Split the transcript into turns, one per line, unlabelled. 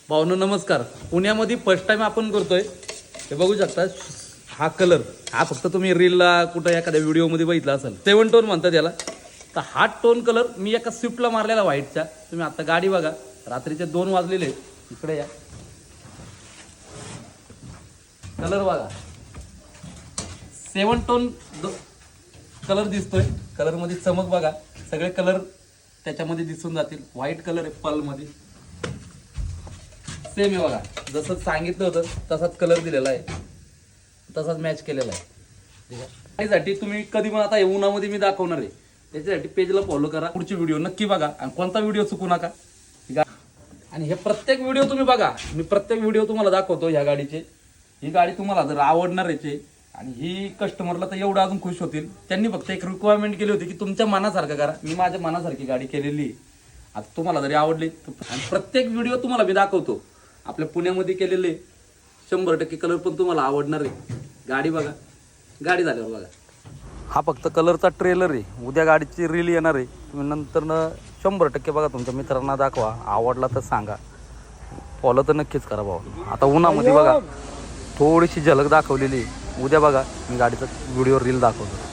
भावनो नमस्कार. पुण्यामध्ये first time आपण करतोय. हे बघू शकता हा कलर हा फक्त तुम्ही रीलला कुठं एखाद्या व्हिडिओमध्ये बघितला असेल 7 टोन म्हणतात याला. तर हा टोन कलर मी एका स्विफ्टला मारलेला व्हाईटच्या. तुम्ही आता गाडी बघा रात्रीचे 2 वाजलेले इकडे या कलर बघा 7 टोन कलर दिसतोय. कलर मध्ये चमक बघा सगळे कलर त्याच्यामध्ये दिसून जातील. व्हाईट कलर आहे पल मध्ये सेम आहे बघा जसं सांगितलं होतं तसाच कलर दिलेला आहे तसाच मॅच केलेला आहे. ठीक आहे त्यासाठी तुम्ही कधी पण आता उन्हामध्ये मी दाखवणार आहे त्याच्यासाठी पेजला फॉलो करा. पुढची व्हिडिओ नक्की बघा आणि कोणता व्हिडिओ चुकू नका. आणि हे प्रत्येक व्हिडिओ तुम्ही बघा. मी प्रत्येक व्हिडिओ तुम्हाला दाखवतो ह्या गाडीचे. ही गाडी तुम्हाला जर आवडणार आहे आणि ही कस्टमरला तर एवढं अजून खुश होतील. त्यांनी फक्त एक रिक्वायरमेंट केली होती की तुमच्या मनासारखं करा. मी माझ्या मनासारखी गाडी केलेली. आता तुम्हाला जरी आवडली आणि प्रत्येक व्हिडिओ तुम्हाला मी दाखवतो आपल्या पुण्यामध्ये केलेले 100% कलर पण तुम्हाला आवडणार आहे. गाडी बघा गाडी झाल्यावर बघा. हा फक्त कलरचा ट्रेलर आहे. उद्या गाडीची रील येणार आहे. तुम्ही नंतर 100% बघा तुमच्या मित्रांना दाखवा. आवडला तर सांगा. फॉलो तर नक्कीच करा भाऊ. आता उन्हामध्ये बघा थोडीशी झलक दाखवलेली. उद्या बघा मी गाडीचा व्हिडिओ रील दाखवतो.